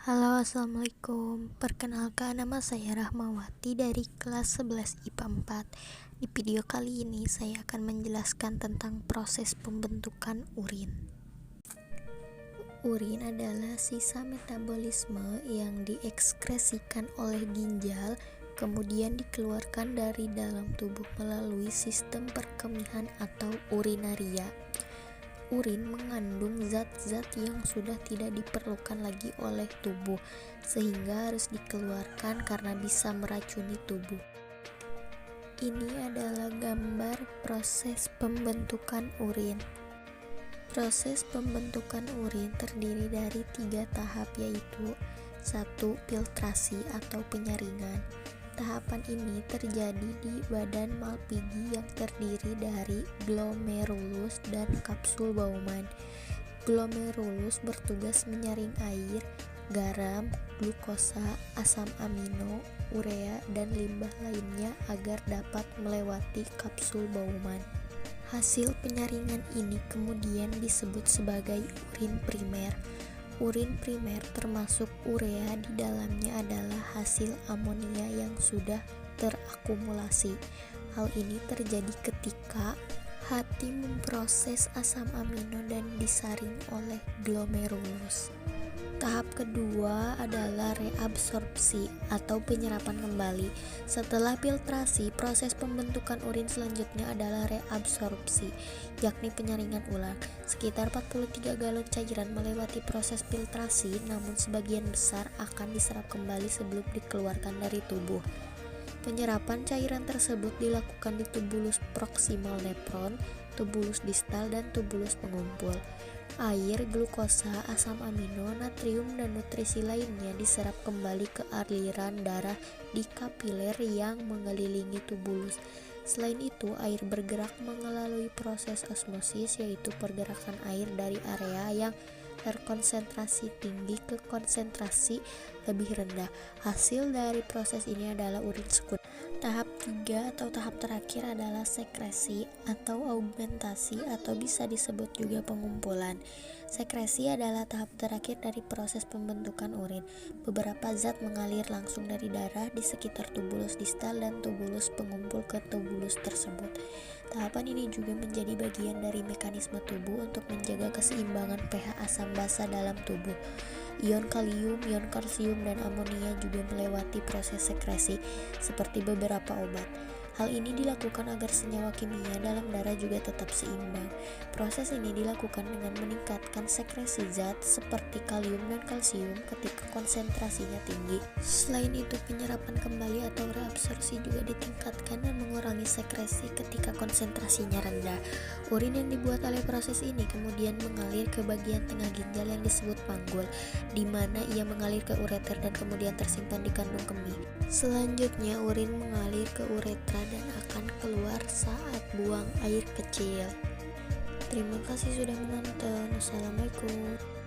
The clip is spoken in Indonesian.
Halo, assalamualaikum. Perkenalkan, nama saya Rahmawati dari kelas 11 IPA 4. Di video kali ini saya akan menjelaskan tentang proses pembentukan urin. Urin adalah sisa metabolisme yang diekskresikan oleh ginjal, kemudian dikeluarkan dari dalam tubuh melalui sistem perkemihan atau urinaria. Urin mengandung zat-zat yang sudah tidak diperlukan lagi oleh tubuh, sehingga harus dikeluarkan karena bisa meracuni tubuh. Ini adalah gambar proses pembentukan urin. Proses pembentukan urin terdiri dari 3 tahap, yaitu 1. Filtrasi atau penyaringan. Tahapan ini terjadi di badan Malpighi yang terdiri dari glomerulus dan kapsul Bowman. Glomerulus bertugas menyaring air, garam, glukosa, asam amino, urea, dan limbah lainnya agar dapat melewati kapsul Bowman. Hasil penyaringan ini kemudian disebut sebagai urin primer. Urin primer termasuk urea di dalamnya adalah hasil amonia yang sudah terakumulasi. Hal ini terjadi ketika hati memproses asam amino dan disaring oleh glomerulus. Tahap kedua adalah reabsorpsi atau penyerapan kembali. Setelah filtrasi, proses pembentukan urin selanjutnya adalah reabsorpsi, yakni penyaringan ulang. Sekitar 43 galon cairan melewati proses filtrasi, namun sebagian besar akan diserap kembali sebelum dikeluarkan dari tubuh. Penyerapan cairan tersebut dilakukan di tubulus proksimal nephron, tubulus distal, dan tubulus pengumpul. Air, glukosa, asam amino, natrium, dan nutrisi lainnya diserap kembali ke aliran darah di kapiler yang mengelilingi tubulus. Selain itu, air bergerak melalui proses osmosis, yaitu pergerakan air dari area yang terkonsentrasi tinggi ke konsentrasi lebih rendah. Hasil dari proses ini adalah urin sekunder. Tahap 3 atau tahap terakhir adalah sekresi atau augmentasi atau bisa disebut juga pengumpulan. Sekresi adalah tahap terakhir dari proses pembentukan urin. Beberapa zat mengalir langsung dari darah di sekitar tubulus distal dan tubulus pengumpul ke tubulus tersebut. Tahapan ini juga menjadi bagian dari mekanisme tubuh untuk menjaga keseimbangan pH asam basa dalam tubuh. Ion kalium, ion kalsium, dan amonia juga melewati proses sekresi seperti beberapa obat. Hal ini dilakukan agar senyawa kimia dalam darah juga tetap seimbang. Proses ini dilakukan dengan meningkatkan sekresi zat seperti kalium dan kalsium ketika konsentrasinya tinggi. Selain itu, penyerapan kembali atau reabsorpsi juga ditingkatkan dan mengurangi sekresi ketika konsentrasinya rendah. Urin yang dibuat oleh proses ini kemudian mengalir ke bagian tengah ginjal yang disebut panggul, di mana ia mengalir ke ureter dan kemudian tersimpan di kandung kemih. Selanjutnya, urin mengalir ke uretra dan akan keluar saat buang air kecil. Terima kasih sudah menonton. Assalamualaikum.